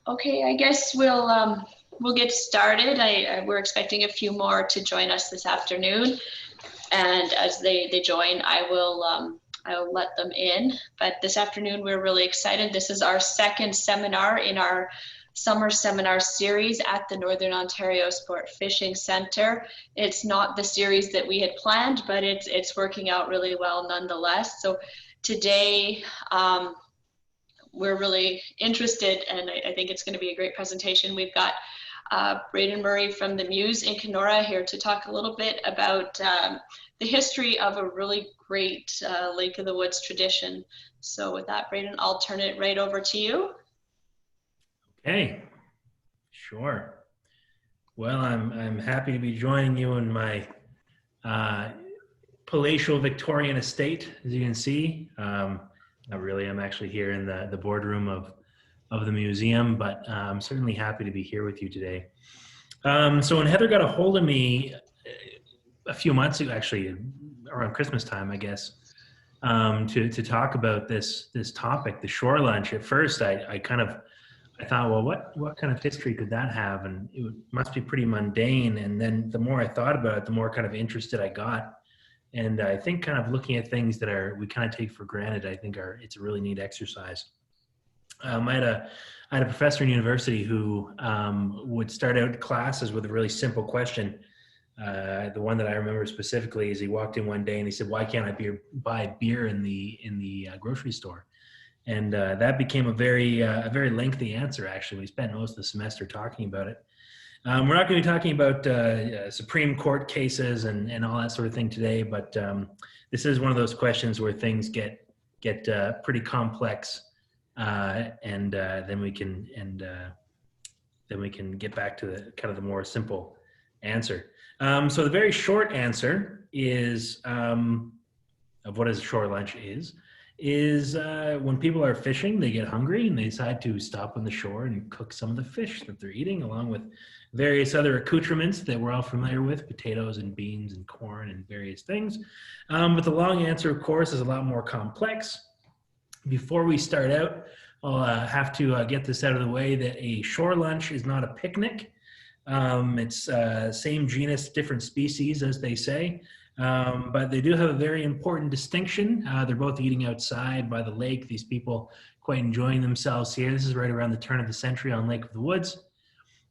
Okay, I guess we'll get started. We're expecting a few more to join us this afternoon, and as they join, I will let them in. But this afternoon, we're really excited. This is our second seminar in our summer seminar series at the Northern Ontario Sport Fishing Centre. It's not the series that we had planned, but it's working out really well nonetheless. So today, we're really interested, and I think it's going to be a great presentation. We've got Braden Murray from the Muse in Kenora here to talk a little bit about the history of a really great Lake of the Woods tradition. So with that, Braden, I'll turn it right over to you. Okay, sure. Well, I'm happy to be joining you in my palatial Victorian estate, as you can see. Not really, I'm actually here in the boardroom of the museum, but I'm certainly happy to be here with you today. So when Heather got a hold of me a few months ago, actually around Christmas time, I guess, to talk about this topic, the shore lunch, at first I thought, well, what kind of history could that have? And it must be pretty mundane. And then the more I thought about it, the more kind of interested I got. And I think kind of looking at things that we kind of take for granted, I think it's a really neat exercise. I had a professor in university who would start out classes with a really simple question. The one that I remember specifically is he walked in one day and he said, "Why can't I buy beer in the grocery store?" And that became a very lengthy answer. Actually, we spent most of the semester talking about it. We're not going to be talking about Supreme Court cases and all that sort of thing today, but this is one of those questions where things get pretty complex, and then we can get back to the kind of the more simple answer. So the very short answer is of what a shore lunch is when people are fishing, they get hungry and they decide to stop on the shore and cook some of the fish that they're eating, along with various other accoutrements that we're all familiar with, potatoes and beans and corn and various things. But the long answer, of course, is a lot more complex. Before we start out, I'll have to get this out of the way that a shore lunch is not a picnic. It's same genus, different species, as they say. But they do have a very important distinction. They're both eating outside by the lake. These people quite enjoying themselves here. This is right around the turn of the century on Lake of the Woods.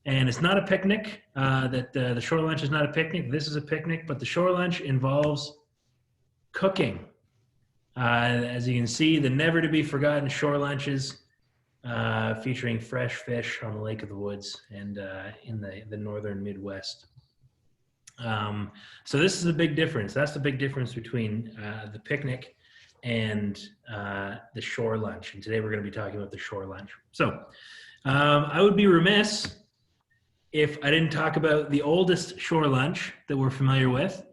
And it's not a picnic. The shore lunch is not a picnic. This is a picnic, but the shore lunch involves cooking. As you can see, the never to be forgotten shore lunches featuring fresh fish on the Lake of the Woods and in the northern Midwest. So this is a big difference. That's the big difference between the picnic and the shore lunch. And today we're going to be talking about the shore lunch. So I would be remiss if I didn't talk about the oldest shore lunch that we're familiar with.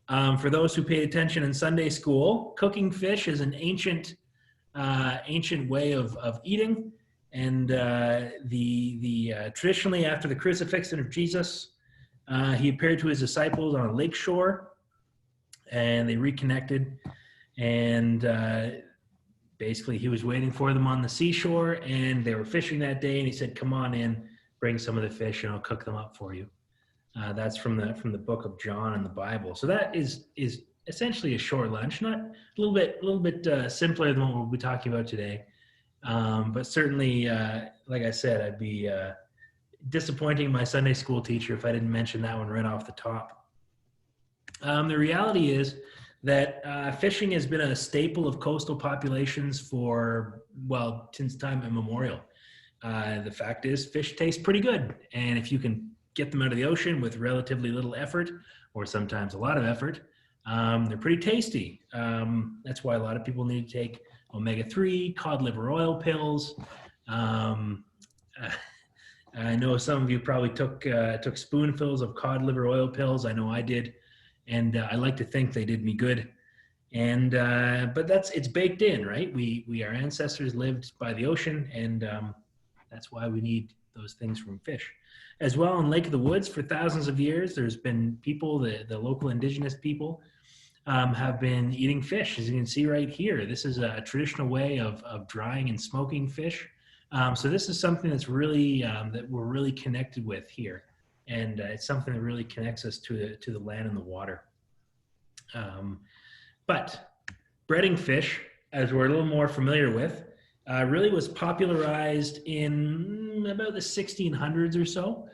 For those who paid attention in Sunday school, cooking fish is an ancient way of eating. And traditionally after the crucifixion of Jesus, he appeared to his disciples on a lake shore, and they reconnected. And basically, he was waiting for them on the seashore, and they were fishing that day. And he said, "Come on in, bring some of the fish, and I'll cook them up for you." That's from the book of John in the Bible. So that is essentially a shore lunch, not a little bit simpler than what we'll be talking about today, but certainly, like I said, I'd be disappointing my Sunday school teacher if I didn't mention that one right off the top. The reality is that fishing has been a staple of coastal populations since time immemorial. The fact is, fish taste pretty good, and if you can get them out of the ocean with relatively little effort, or sometimes a lot of effort, they're pretty tasty. That's why a lot of people need to take omega-3, cod liver oil pills. I know some of you probably took spoonfuls of cod liver oil pills. I know I did, and I like to think they did me good. And but it's baked in, right? Our ancestors lived by the ocean, and that's why we need those things from fish. As well, in Lake of the Woods, for thousands of years, there's been people, the local indigenous people, have been eating fish. As you can see right here, this is a traditional way of drying and smoking fish. So this is something that's really, that we're really connected with here. And it's something that really connects us to the land and the water. But breading fish, as we're a little more familiar with, really was popularized in about the 1600s or so.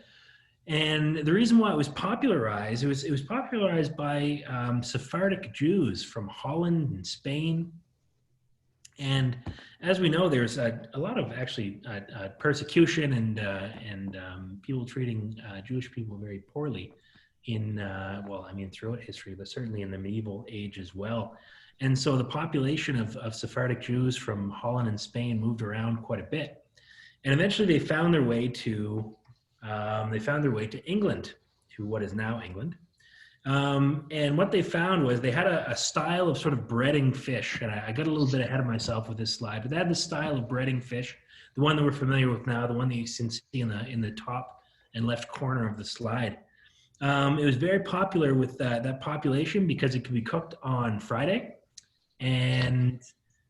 And the reason why it was popularized, it was popularized by Sephardic Jews from Holland and Spain. And as we know, there's a lot of actually persecution and people treating Jewish people very poorly in, throughout history, but certainly in the medieval age as well. And so the population of Sephardic Jews from Holland and Spain moved around quite a bit. And eventually they found their way to England, to what is now England. And what they found was they had a style of sort of breading fish. And I got a little bit ahead of myself with this slide, but they had the style of breading fish, the one that we're familiar with now, the one that you can see in the top and left corner of the slide. It was very popular with that population because it could be cooked on Friday, and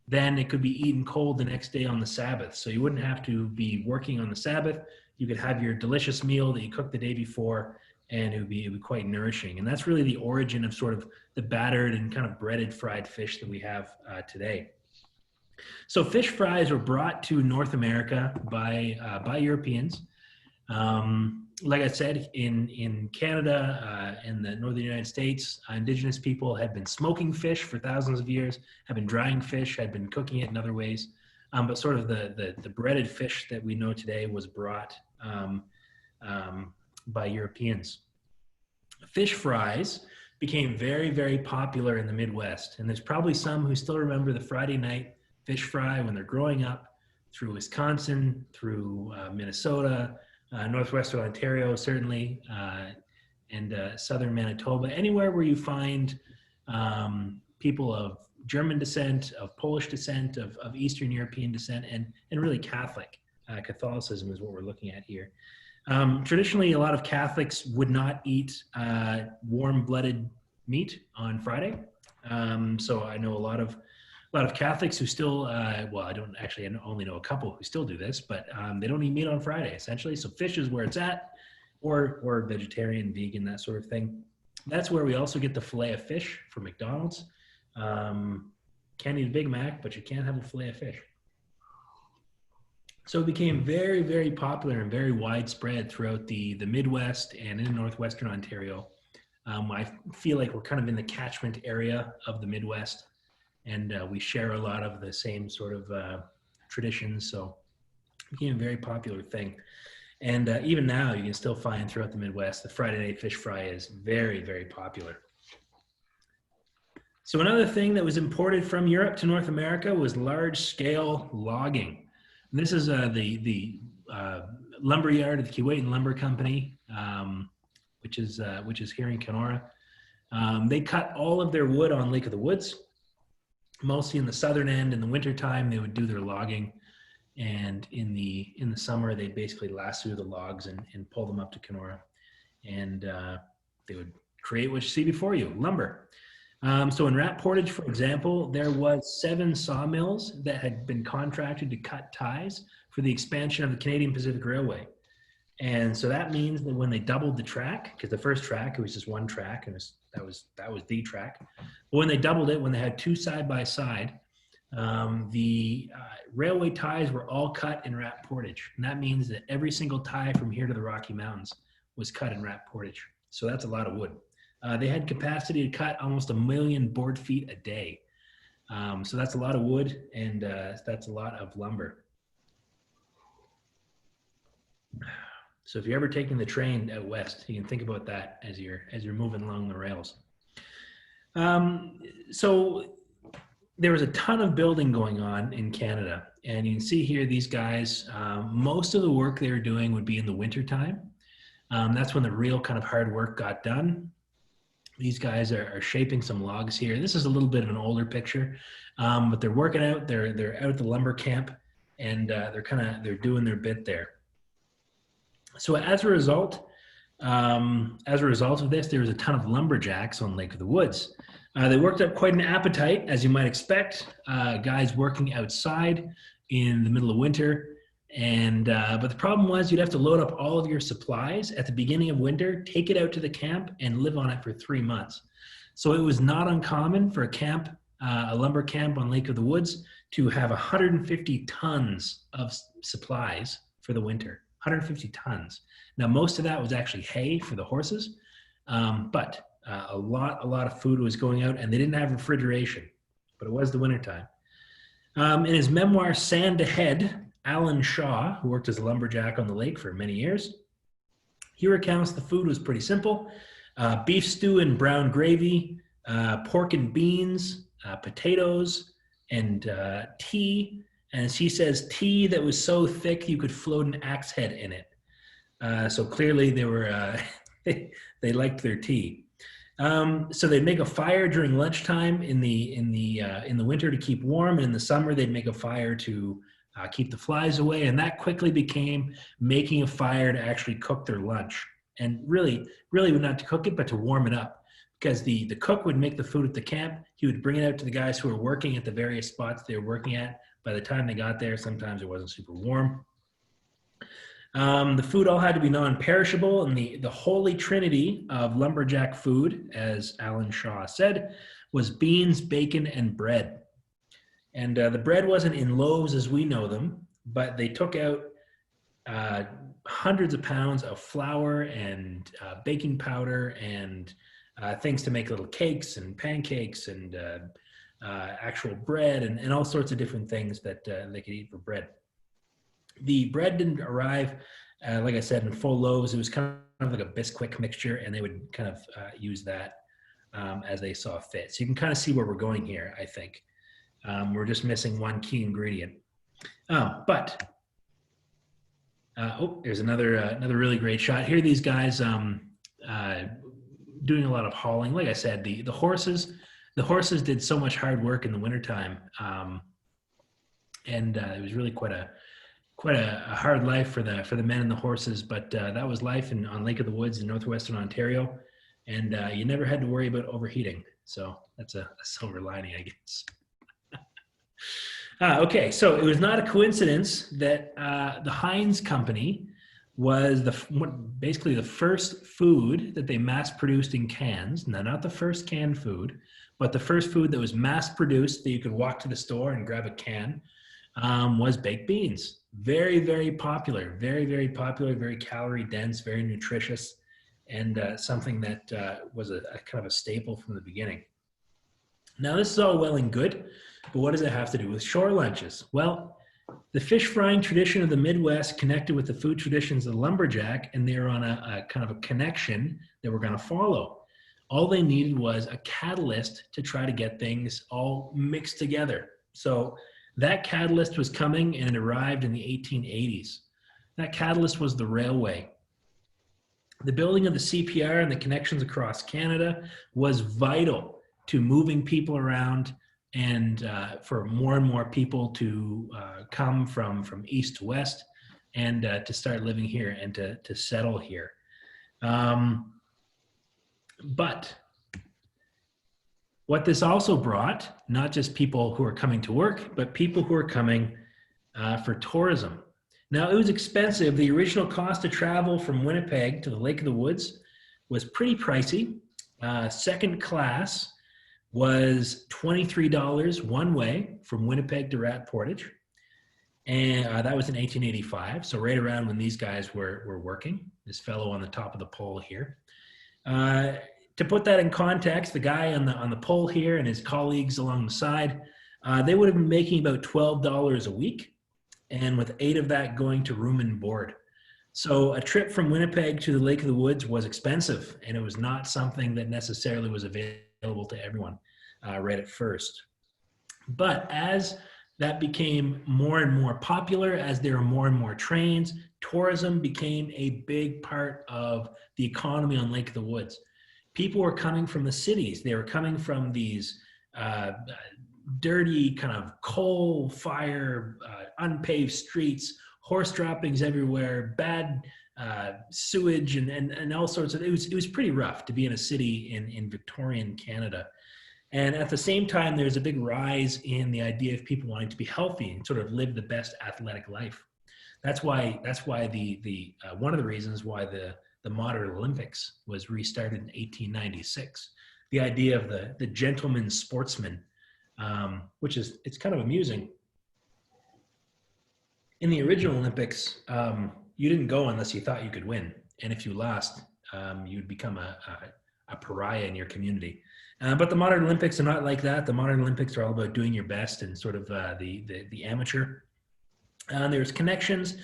then it could be eaten cold the next day on the Sabbath. So you wouldn't have to be working on the Sabbath. You could have your delicious meal that you cooked the day before, and it would be quite nourishing. And that's really the origin of sort of the battered and kind of breaded fried fish that we have today. So fish fries were brought to North America by Europeans. Like I said, in Canada, in the northern United States, indigenous people had been smoking fish for thousands of years, had been drying fish, had been cooking it in other ways. But sort of the breaded fish that we know today was brought by Europeans. Fish fries became very, very popular in the Midwest. And there's probably some who still remember the Friday night fish fry when they're growing up through Wisconsin, through Minnesota, Northwestern Ontario, certainly, and Southern Manitoba, anywhere where you find people of German descent, of Polish descent, of Eastern European descent, and really Catholic. Catholicism is what we're looking at here. Traditionally, a lot of Catholics would not eat warm-blooded meat on Friday. So I know a lot of Catholics who still, I only know a couple who still do this, but they don't eat meat on Friday, essentially. So fish is where it's at, or vegetarian, vegan, that sort of thing. That's where we also get the filet of fish from McDonald's. Can't eat a Big Mac, but you can have a filet of fish. So it became very, very popular and very widespread throughout the Midwest and in Northwestern Ontario. I feel like we're kind of in the catchment area of the Midwest, and we share a lot of the same sort of traditions. So it became a very popular thing. And even now, you can still find throughout the Midwest, the Friday night fish fry is very, very popular. So another thing that was imported from Europe to North America was large-scale logging. And this is the lumber yard of the Kuwaitan Lumber Company, which is here in Kenora. They cut all of their wood on Lake of the Woods, mostly in the southern end. In the wintertime, they would do their logging, and in the summer, they'd basically lasso the logs and pull them up to Kenora, and they would create what you see before you, lumber. So in Rat Portage, for example, there was 7 sawmills that had been contracted to cut ties for the expansion of the Canadian Pacific Railway. And so that means that when they doubled the track, because the first track, it was just one track, and that was the track. But when they doubled it, when they had 2 side by side, the railway ties were all cut in Rat Portage. And that means that every single tie from here to the Rocky Mountains was cut in Rat Portage. So that's a lot of wood. They had capacity to cut almost 1 million board feet a day. So that's a lot of wood, and that's a lot of lumber. So if you're ever taking the train out west, you can think about that as you're moving along the rails. So there was a ton of building going on in Canada, and you can see here these guys, most of the work they were doing would be in the wintertime. That's when the real kind of hard work got done. These guys are shaping some logs here. This is a little bit of an older picture, but they're working out. They're out at the lumber camp, and they're doing their bit there. So as a result of this, there was a ton of lumberjacks on Lake of the Woods. They worked up quite an appetite, as you might expect. Guys working outside in the middle of winter, And but the problem was you'd have to load up all of your supplies at the beginning of winter, take it out to the camp, and live on it for 3 months. So it was not uncommon for a lumber camp on Lake of the Woods, to have 150 tons of supplies for the winter. 150 tons. Now, most of that was actually hay for the horses, but a lot of food was going out, and they didn't have refrigeration, but it was the wintertime. In his memoir, Sand Ahead, Alan Shaw, who worked as a lumberjack on the lake for many years, he recounts the food was pretty simple. Beef stew and brown gravy, pork and beans, potatoes, and tea. And as he says, tea that was so thick you could float an axe head in it. So clearly they were they liked their tea. So they'd make a fire during lunchtime in the winter to keep warm. And in the summer, they'd make a fire to keep the flies away. And that quickly became making a fire to actually cook their lunch. And really not to cook it, but to warm it up. Because the cook would make the food at the camp. He would bring it out to the guys who were working at the various spots they were working at. By the time they got there, sometimes it wasn't super warm. The food all had to be non-perishable, and the holy trinity of lumberjack food, as Alan Shaw said, was beans, bacon, and bread. And the bread wasn't in loaves as we know them, but they took out hundreds of pounds of flour and baking powder and things to make little cakes and pancakes and actual bread and all sorts of different things that they could eat for bread. The bread didn't arrive, like I said, in full loaves. It was kind of like a Bisquick mixture, and they would kind of use that as they saw fit. So you can kind of see where we're going here, I think. We're just missing one key ingredient. There's another really great shot. Here these guys doing a lot of hauling. Like I said, the horses did so much hard work in the wintertime. And it was really quite a hard life for the men and the horses, but that was life on Lake of the Woods in northwestern Ontario, and you never had to worry about overheating. So that's a silver lining, I guess. Okay, so it was not a coincidence that the Heinz Company was basically the first food that they mass-produced in cans. Now, not the first canned food, but the first food that was mass-produced that you could walk to the store and grab a can was baked beans. Very, very popular, very, very popular, very calorie dense, very nutritious, and something that was a kind of a staple from the beginning. Now, this is all well and good, but what does it have to do with shore lunches? Well, the fish frying tradition of the Midwest connected with the food traditions of the lumberjack, and they were on a kind of a connection that we're going to follow. All they needed was a catalyst to try to get things all mixed together. So that catalyst was coming, and it arrived in the 1880s. That catalyst was the railway. The building of the CPR and the connections across Canada was vital to moving people around and for more and more people to come from east to west and to start living here and to settle here. But what this also brought, not just people who are coming to work, but people who are coming for tourism. Now, it was expensive. The original cost to travel from Winnipeg to the Lake of the Woods was pretty pricey. Second class was $23 one way from Winnipeg to Rat Portage. And that was in 1885, so right around when these guys were working, this fellow on the top of the pole here. To put that in context, the guy on the pole here and his colleagues along the side, they would have been making about $12 a week, and with 8 of that going to room and board. So a trip from Winnipeg to the Lake of the Woods was expensive, and it was not something that necessarily was available to everyone right at first. But as that became more and more popular, as there were more and more trains, tourism became a big part of the economy on Lake of the Woods. People were coming from the cities. They were coming from these dirty kind of coal fire, unpaved streets, horse droppings everywhere, bad sewage and all sorts of, it was pretty rough to be in a city in Victorian Canada. And at the same time, there's a big rise in the idea of people wanting to be healthy and sort of live the best athletic life. That's why the one of the reasons why the modern Olympics was restarted in 1896. The idea of the gentleman sportsman, which is, it's kind of amusing. In the original Olympics, you didn't go unless you thought you could win, and if you lost, you'd become a pariah in your community. But the modern Olympics are not like that. The modern Olympics are all about doing your best and sort of the amateur. There's connections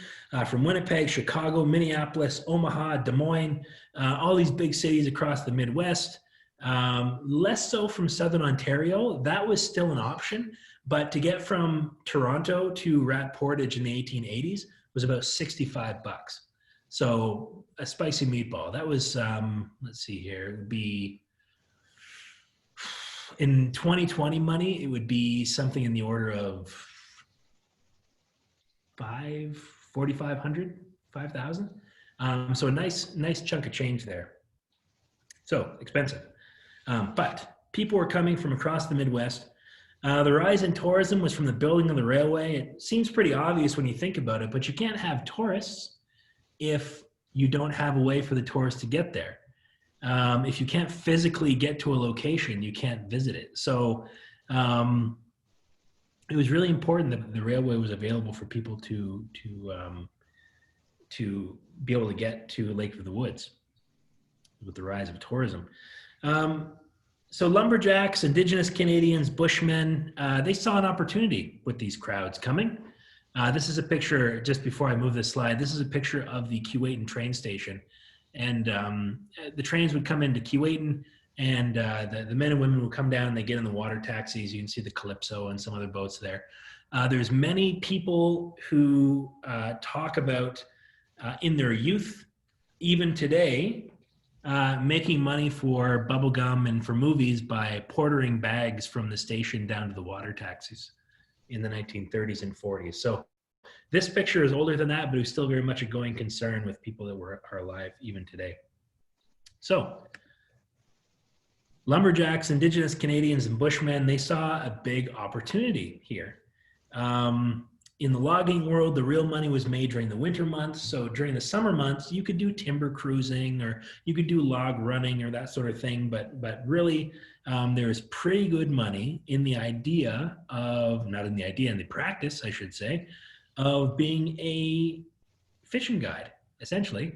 from Winnipeg, Chicago, Minneapolis, Omaha, Des Moines, all these big cities across the Midwest. Less so from Southern Ontario. That was still an option, but to get from Toronto to Rat Portage in the 1880s was about $65. So a spicy meatball. That was, let's see here, it would be, in 2020 money, it would be something in the order of $4,500, $5,000. So a nice chunk of change there. So expensive. But people were coming from across the Midwest. The rise in tourism was from the building of the railway. It seems pretty obvious when you think about it, but you can't have tourists if you don't have a way for the tourists to get there. If you can't physically get to a location, you can't visit it. So it was really important that the railway was available for people to be able to get to Lake of the Woods with the rise of tourism. So lumberjacks, Indigenous Canadians, Bushmen, they saw an opportunity with these crowds coming. This is a picture, just before I move this slide, this is a picture of the Keewatin train station. And the trains would come into Keewatin, and the men and women would come down and they get in the water taxis. You can see the Calypso and some other boats there. There's many people who talk about in their youth, even today, making money for bubblegum and for movies by portering bags from the station down to the water taxis in the 1930s and 40s. So this picture is older than that, but it was still very much a going concern with people that are alive even today. So lumberjacks, Indigenous Canadians, and Bushmen, they saw a big opportunity here. In the logging world, the real money was made during the winter months. So during the summer months, you could do timber cruising, or you could do log running or that sort of thing. But really, there's pretty good money in the idea of, not in the idea, in the practice, I should say, of being a fishing guide, essentially.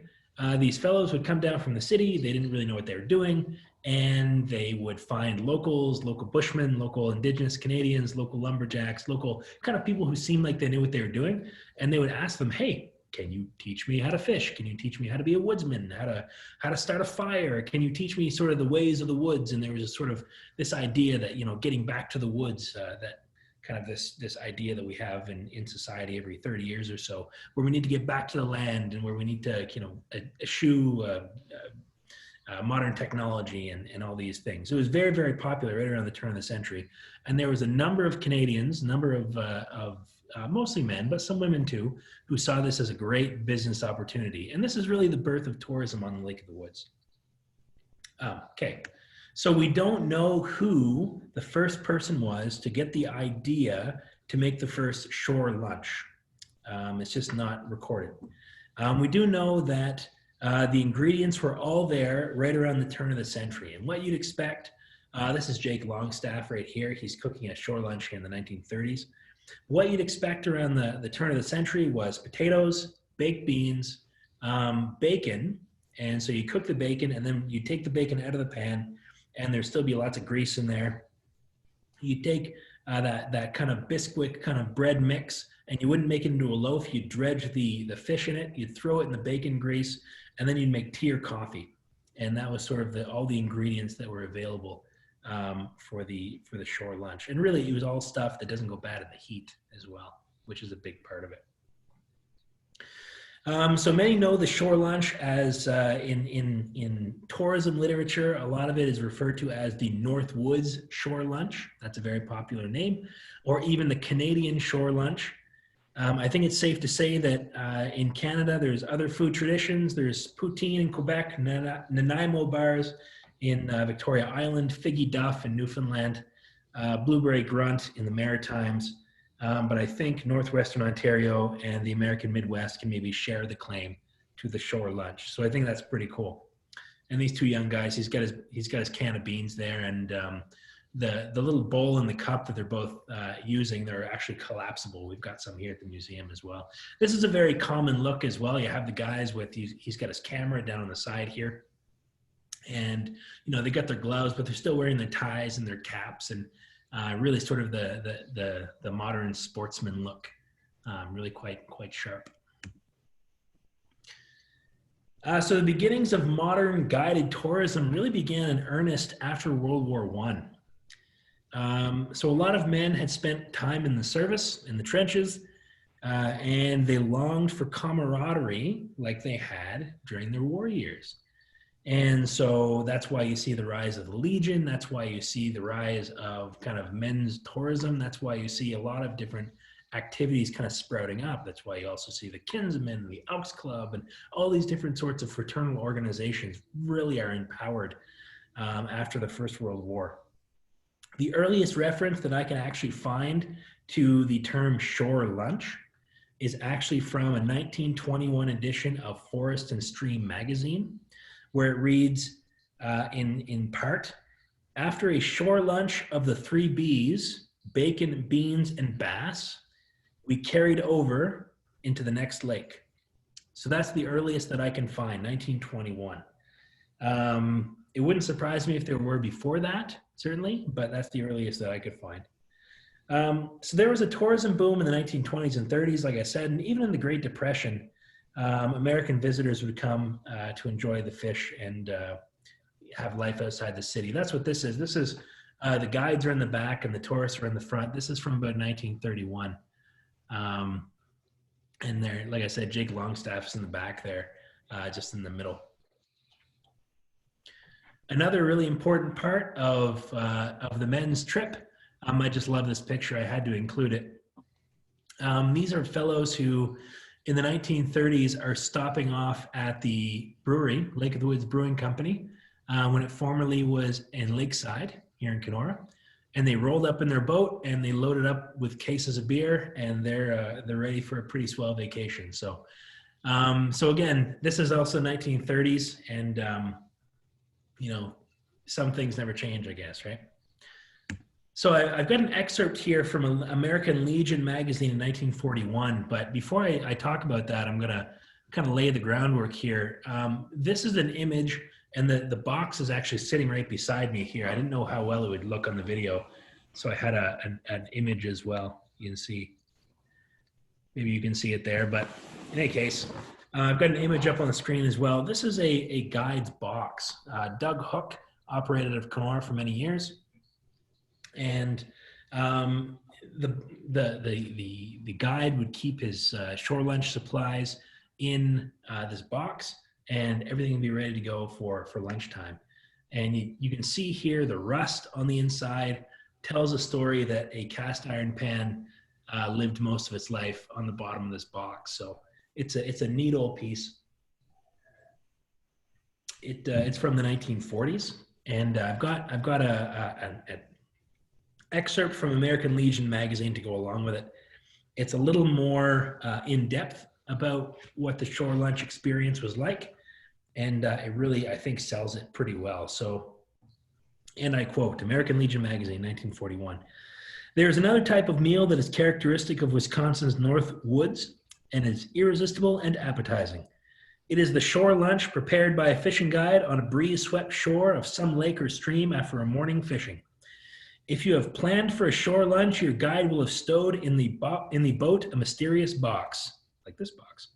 These fellows would come down from the city. They didn't really know what they were doing. And they would find locals, local Bushmen, local Indigenous Canadians, local lumberjacks, local kind of people who seemed like they knew what they were doing. And they would ask them, hey, can you teach me how to fish? Can you teach me how to be a woodsman? How to start a fire? Can you teach me sort of the ways of the woods? And there was a sort of this idea that, you know, getting back to the woods, that kind of this idea that we have in society every 30 years or so, where we need to get back to the land and where we need to, you know, eschew modern technology and all these things. It was very, very popular right around the turn of the century. And there was a number of Canadians, mostly men, but some women too, who saw this as a great business opportunity. And this is really the birth of tourism on the Lake of the Woods. Okay, so we don't know who the first person was to get the idea to make the first shore lunch. It's just not recorded. We do know that the ingredients were all there right around the turn of the century. And what you'd expect, this is Jake Longstaff right here. He's cooking a shore lunch in the 1930s. What you'd expect around the turn of the century was potatoes, baked beans, bacon. And so you cook the bacon, and then you take the bacon out of the pan, and there'd still be lots of grease in there. You take that kind of Bisquick kind of bread mix, and you wouldn't make it into a loaf. You'd dredge the fish in it. You'd throw it in the bacon grease, and then you'd make tea or coffee. And that was sort of all the ingredients that were available for the shore lunch. And really, it was all stuff that doesn't go bad in the heat as well, which is a big part of it. So many know the shore lunch as in tourism literature, a lot of it is referred to as the North Woods shore lunch. That's a very popular name, or even the Canadian shore lunch. I think it's safe to say that in Canada, there's other food traditions. There's poutine in Quebec, Nanaimo bars in Victoria Island, figgy duff in Newfoundland, blueberry grunt in the Maritimes. but I think Northwestern Ontario and the American Midwest can maybe share the claim to the shore lunch. So I think that's pretty cool. And these two young guys, he's got his can of beans there, and the little bowl and the cup that they're both using, they're actually collapsible. We've got some here at the museum as well. This is a very common look as well. You have the guys with, he's got his camera down on the side here, and they got their gloves, but they're still wearing their ties and their caps, and really sort of the modern sportsman look, really quite sharp. So the beginnings of modern guided tourism really began in earnest after World War I. So a lot of men had spent time in the service, in the trenches, and they longed for camaraderie like they had during their war years. And so that's why you see the rise of the Legion. That's why you see the rise of kind of men's tourism. That's why you see a lot of different activities kind of sprouting up. That's why you also see the Kinsmen and the Elks Club and all these different sorts of fraternal organizations really are empowered after the First World War. The earliest reference that I can actually find to the term shore lunch is actually from a 1921 edition of Forest and Stream magazine, where it reads in part, after a shore lunch of the 3 Bs, bacon, beans, and bass, we carried over into the next lake. So that's the earliest that I can find, 1921. It wouldn't surprise me if there were before that, certainly, but that's the earliest that I could find. So there was a tourism boom in the 1920s and 30s, like I said, and even in the Great Depression, American visitors would come to enjoy the fish and have life outside the city. That's what this is. This is, the guides are in the back and the tourists are in the front. This is from about 1931. And there, like I said, Jake Longstaff is in the back there, just in the middle. Another really important part of the men's trip, I just love this picture. I had to include it. These are fellows who, in the 1930s, are stopping off at the brewery, Lake of the Woods Brewing Company, when it formerly was in Lakeside here in Kenora. And they rolled up in their boat and they loaded up with cases of beer, and they're ready for a pretty swell vacation. So, so again, this is also 1930s, and some things never change, I guess, right? So I've got an excerpt here from American Legion magazine in 1941, but before I talk about that, I'm gonna kind of lay the groundwork here. This is an image, and the box is actually sitting right beside me here. I didn't know how well it would look on the video, so I had an image as well. You can see, maybe you can see it there, but in any case, I've got an image up on the screen as well. This is a guide's box. Doug Hook operated out of Kenora for many years. And the guide would keep his shore lunch supplies in this box, and everything would be ready to go for lunchtime. And you can see here the rust on the inside tells a story that a cast iron pan lived most of its life on the bottom of this box. So it's a neat old piece. It's from the 1940s, and I've got an excerpt from American Legion magazine to go along with it. It's a little more in depth about what the shore lunch experience was like, and it really, I think, sells it pretty well. So, and I quote, American Legion magazine, 1941. There is another type of meal that is characteristic of Wisconsin's North Woods and is irresistible and appetizing. It is the shore lunch prepared by a fishing guide on a breeze-swept shore of some lake or stream after a morning fishing. If you have planned for a shore lunch, your guide will have stowed in the boat a mysterious box, like this box.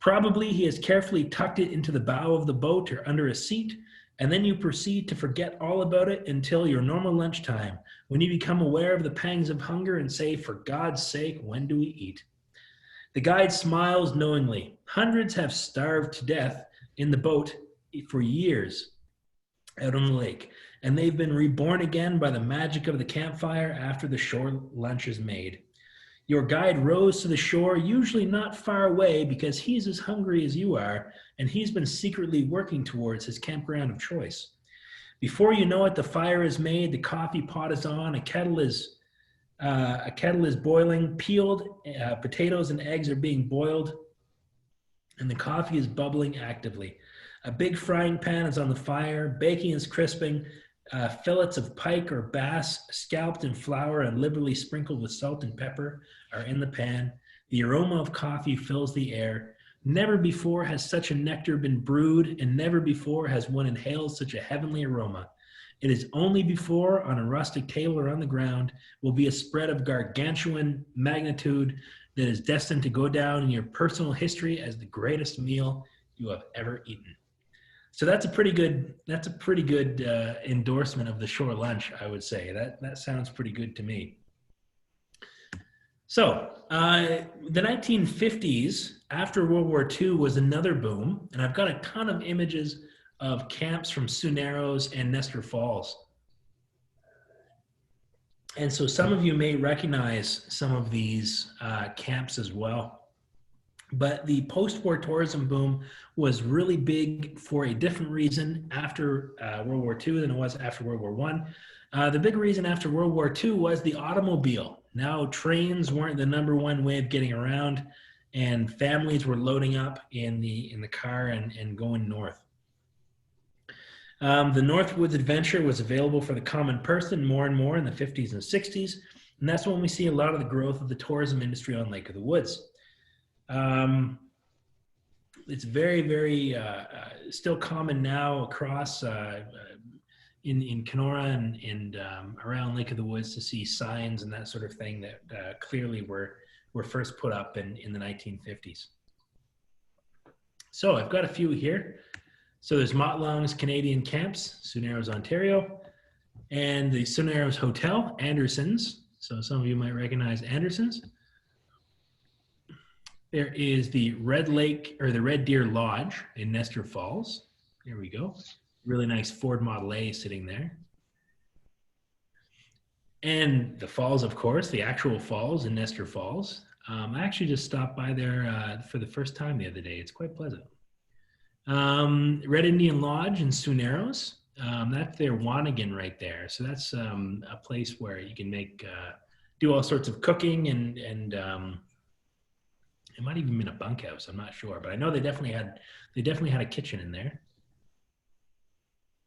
Probably he has carefully tucked it into the bow of the boat or under a seat, and then you proceed to forget all about it until your normal lunchtime, when you become aware of the pangs of hunger and say, for God's sake, when do we eat? The guide smiles knowingly. Hundreds have starved to death in the boat for years out on the lake, and they've been reborn again by the magic of the campfire after the shore lunch is made. Your guide rows to the shore, usually not far away, because he's as hungry as you are, and he's been secretly working towards his campground of choice. Before you know it, the fire is made, the coffee pot is on, a kettle is A kettle is boiling, peeled potatoes and eggs are being boiled, and the coffee is bubbling actively. A big frying pan is on the fire, bacon is crisping, fillets of pike or bass, scalped in flour and liberally sprinkled with salt and pepper, are in the pan. The aroma of coffee fills the air. Never before has such a nectar been brewed, and never before has one inhaled such a heavenly aroma. It is only before, on a rustic table or on the ground, will be a spread of gargantuan magnitude that is destined to go down in your personal history as the greatest meal you have ever eaten. So that's a pretty good endorsement of the shore lunch, I would say. That sounds pretty good to me. So the 1950s, after World War II, was another boom, and I've got a ton of images of camps from Sioux Narrows and Nestor Falls. And so some of you may recognize some of these camps as well. But the post-war tourism boom was really big for a different reason after World War II than it was after World War I. The big reason after World War II was the automobile. Now trains weren't the number one way of getting around, and families were loading up in the car and going north. The Northwoods Adventure was available for the common person more and more in the 50s and 60s, and that's when we see a lot of the growth of the tourism industry on Lake of the Woods. It's very, very still common now across in Kenora and around Lake of the Woods to see signs and that sort of thing that clearly were first put up in the 1950s. So I've got a few here. So there's Motlong's Canadian Camps, Sioux Narrows, Ontario, and the Sioux Narrows Hotel, Anderson's. So some of you might recognize Anderson's. There is the Red Lake, or the Red Deer Lodge in Nestor Falls. There we go. Really nice Ford Model A sitting there. And the falls, of course, the actual falls in Nestor Falls. I actually just stopped by there for the first time the other day. It's quite pleasant. Red Indian Lodge in Sioux Narrows. That's their Wanigan right there. So that's a place where you can do all sorts of cooking and it might even been a bunkhouse. I'm not sure, but I know they definitely had a kitchen in there.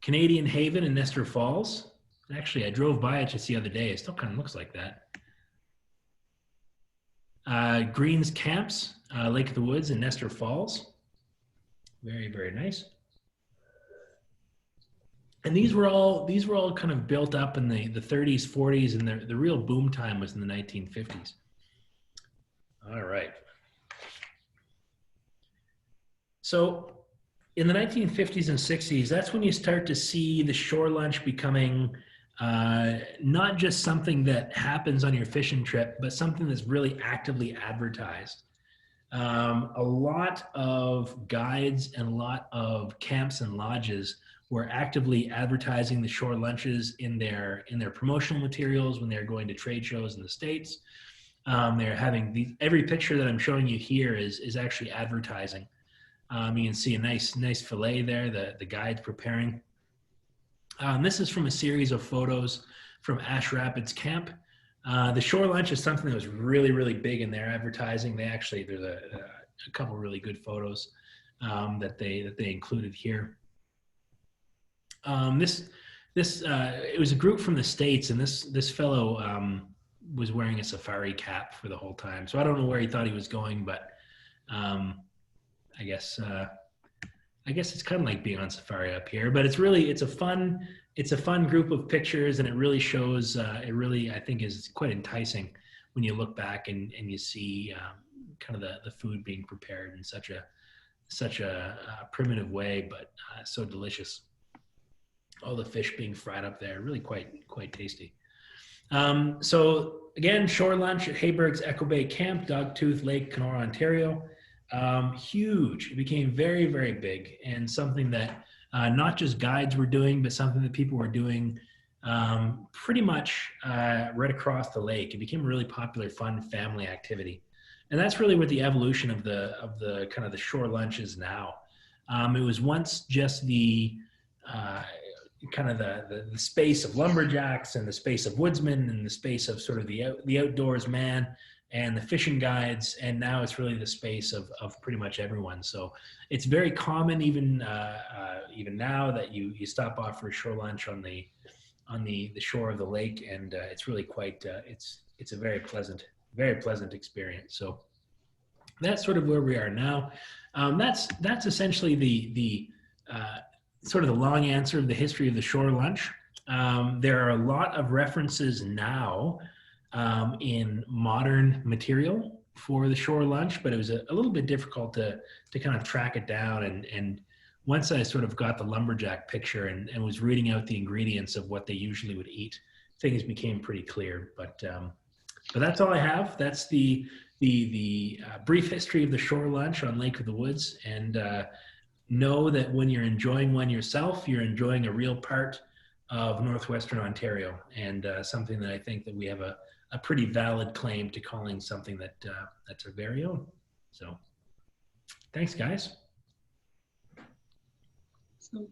Canadian Haven in Nestor Falls. Actually, I drove by it just the other day. It still kind of looks like that. Green's Camps, Lake of the Woods in Nestor Falls. Very, very nice. And these were all kind of built up in the 30s, 40s, and the real boom time was in the 1950s. All right. So in the 1950s and 60s, that's when you start to see the shore lunch becoming not just something that happens on your fishing trip, but something that's really actively advertised. A lot of guides and a lot of camps and lodges were actively advertising the shore lunches in their promotional materials when they're going to trade shows in the States. They're having every picture that I'm showing you here is actually advertising. You can see a nice fillet there, the guide's preparing. This is from a series of photos from Ash Rapids Camp. The shore lunch is something that was really, really big in their advertising. There's a couple really good photos that they included here. It was a group from the States, and this fellow was wearing a safari cap for the whole time. So I don't know where he thought he was going, but I guess it's kind of like being on safari up here, but it's a fun group of pictures, and it really shows, I think is quite enticing when you look back and you see kind of the food being prepared in such a primitive way, but so delicious. All the fish being fried up there, really quite tasty. So again, shore lunch at Hayberg's Echo Bay Camp, Dogtooth Lake, Kenora, Ontario. Huge. It became very, very big, and something that not just guides were doing, but something that people were doing pretty much right across the lake. It became a really popular, fun family activity, and that's really what the evolution of the kind of the shore lunch is now. It was once just the kind of the space of lumberjacks and the space of woodsmen and the space of sort of the outdoors man and the fishing guides, and now it's really the space of pretty much everyone. So it's very common even now that you stop off for a shore lunch on the shore of the lake, and it's really quite it's a very pleasant experience. So that's sort of where we are now. That's essentially the sort of the long answer of the history of the shore lunch. There are a lot of references now in modern material for the shore lunch, but it was a little bit difficult to kind of track it down. And once I sort of got the lumberjack picture and was reading out the ingredients of what they usually would eat, things became pretty clear. But that's all I have. That's the brief history of the shore lunch on Lake of the Woods. And know that when you're enjoying one yourself, you're enjoying a real part of Northwestern Ontario, and something that I think that we have a pretty valid claim to calling something that's our very own. So thanks, guys. So,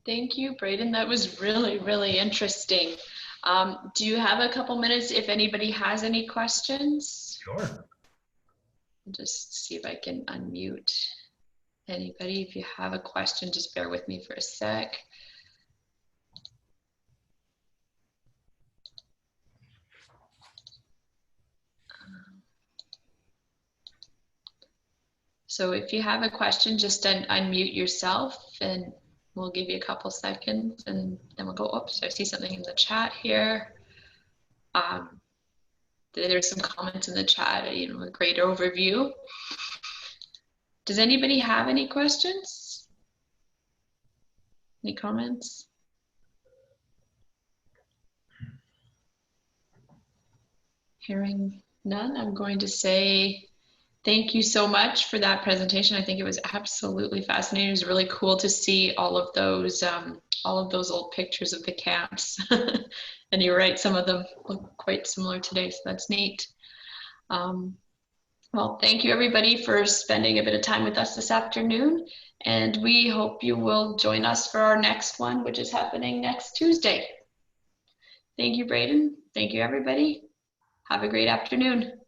thank you, Braden. That was really, really interesting. Do you have a couple minutes if anybody has any questions? Sure. I'll just see if I can unmute anybody. If you have a question, just bear with me for a sec. So if you have a question, just unmute yourself and we'll give you a couple seconds and then we'll go, oops, I see something in the chat here. There's some comments in the chat, a great overview. Does anybody have any questions? Any comments? Hearing none, I'm going to say thank you so much for that presentation. I think it was absolutely fascinating. It was really cool to see all of those old pictures of the camps. And you're right, some of them look quite similar today, so that's neat. Well, thank you everybody for spending a bit of time with us this afternoon, and we hope you will join us for our next one, which is happening next Tuesday. Thank you, Braden. Thank you, everybody. Have a great afternoon.